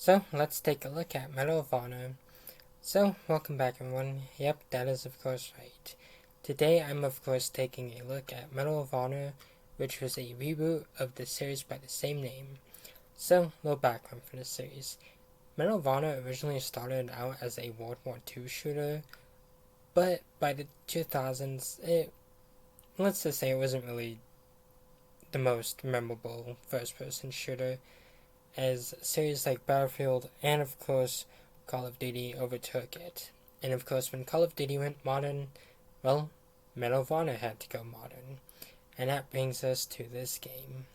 So let's take a look at Medal of Honor. So welcome back everyone. Yep, that is of course right. Today I'm of course taking a look at Medal of Honor, which was a reboot of the series by the same name. So, little background for the series. Medal of Honor originally started out as a World War II shooter, but by the 2000s, let's just say it wasn't really the most memorable first-person shooter, as series like Battlefield and of course Call of Duty overtook it. And of course, when Call of Duty went modern, well, Medal of Honor had to go modern. And that brings us to this game.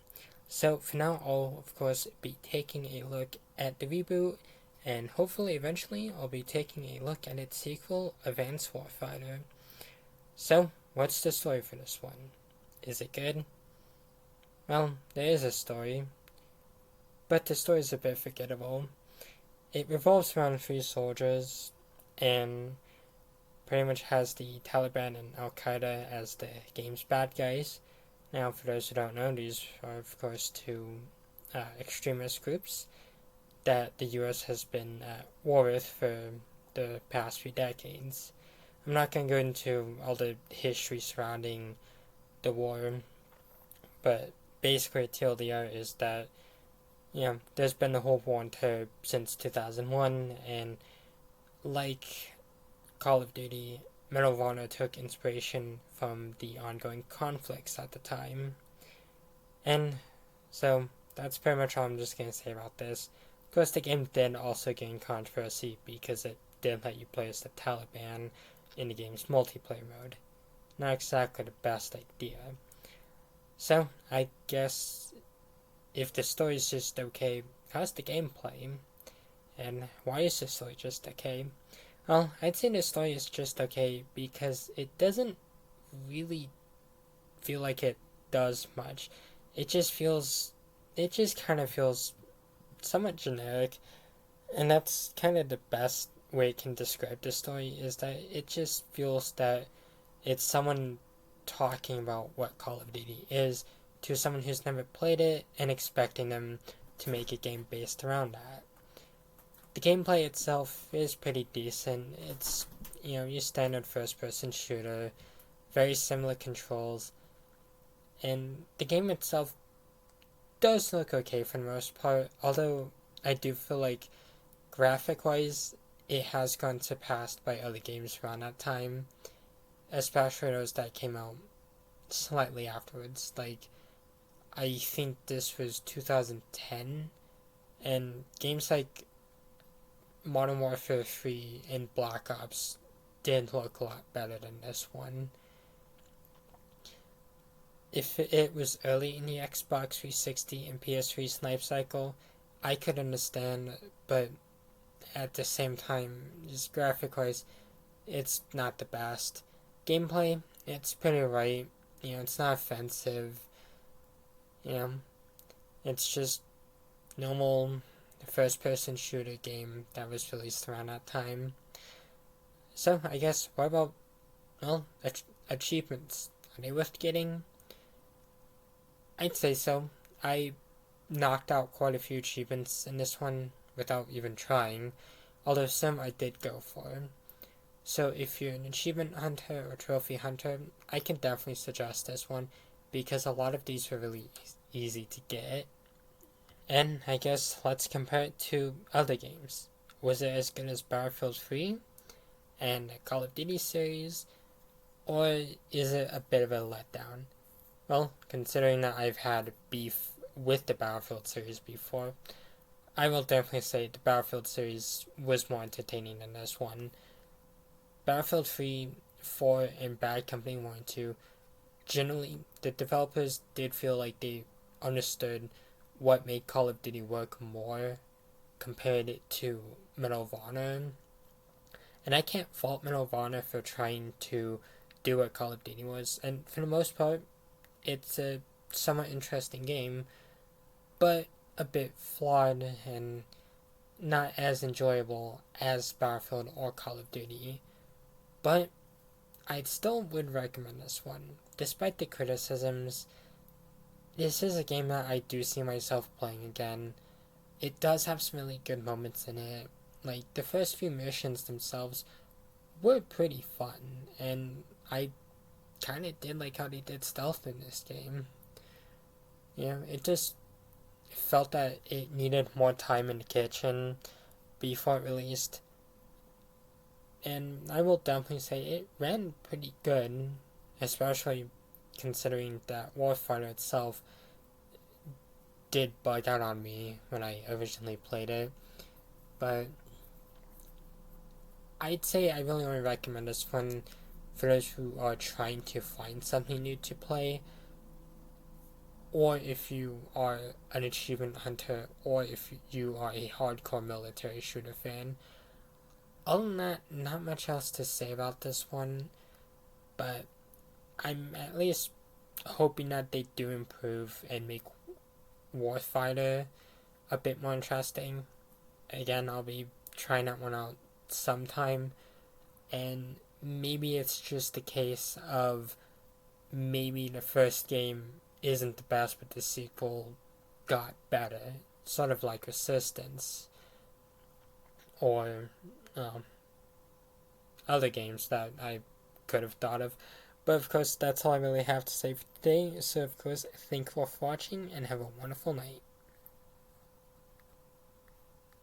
So for now, I'll of course be taking a look at the reboot, and hopefully eventually I'll be taking a look at its sequel, Advanced Warfighter. So, what's the story for this one? Is it good? Well, there is a story, but the story is a bit forgettable. It revolves around three soldiers and pretty much has the Taliban and Al Qaeda as the game's bad guys. Now, for those who don't know, these are, of course, two extremist groups that the US has been at war with for the past few decades. I'm not going to go into all the history surrounding the war, but basically, TLDR is that there's been the whole war on terror since 2001, and like Call of Duty, Medal of Honor took inspiration from the ongoing conflicts at the time. And so that's pretty much all I'm just going to say about this. Of course, the game did also gain controversy because it did let you play as the Taliban in the game's multiplayer mode. Not exactly the best idea. So, I guess if the story is just okay, how's the gameplay? And why is the story just okay? Well, I'd say the story is just okay because it doesn't really feel like it does much. It just kind of feels somewhat generic, and that's kind of the best way it can describe the story is that it just feels that it's someone talking about what Call of Duty is to someone who's never played it and expecting them to make a game based around that. The gameplay itself is pretty decent. It's, your standard first person shooter, very similar controls, and the game itself does look okay for the most part, although I do feel like graphic wise, it has gone surpassed by other games around that time, especially those that came out slightly afterwards. Like, I think this was 2010, and games like Modern Warfare 3 and Black Ops did look a lot better than this one. If it was early in the Xbox 360 and PS3's life cycle, I could understand, but at the same time, just graphic wise, it's not the best. Gameplay, it's pretty right. It's not offensive. You know, it's just normal first person shooter game that was released around that time. So, I guess, what about, well, achievements? Are they worth getting? I'd say so. I knocked out quite a few achievements in this one without even trying, although some I did go for. So if you're an achievement hunter or trophy hunter, I can definitely suggest this one because a lot of these are really easy to get. And I guess let's compare it to other games. Was it as good as Battlefield 3 and the Call of Duty series, or is it a bit of a letdown? Well, considering that I've had beef with the Battlefield series before, I will definitely say the Battlefield series was more entertaining than this one. Battlefield 3, 4, and Bad Company 1 and 2, generally, the developers did feel like they understood what made Call of Duty work more compared to Medal of Honor. And I can't fault Medal of Honor for trying to do what Call of Duty was. And for the most part, it's a somewhat interesting game, but a bit flawed and not as enjoyable as Battlefield or Call of Duty. But I still would recommend this one. Despite the criticisms, this is a game that I do see myself playing again. it does have some really good moments in it. Like, the first few missions themselves were pretty fun, and I kind of did like how they did stealth in this game. It just felt that it needed more time in the kitchen before it released. And I will definitely say it ran pretty good, especially considering that Warfighter itself did bug out on me when I originally played it. But I'd say I really only recommend this one for those who are trying to find something new to play, or if you are an achievement hunter, or if you are a hardcore military shooter fan. Other than that, not much else to say about this one, but I'm at least hoping that they do improve and make Warfighter a bit more interesting. Again, I'll be trying that one out sometime, and maybe it's just a case of maybe the first game isn't the best, but the sequel got better, sort of like Resistance or um, other games that I could have thought of. But of course, that's all I really have to say for today. So, of course, thank you all for watching and have a wonderful night.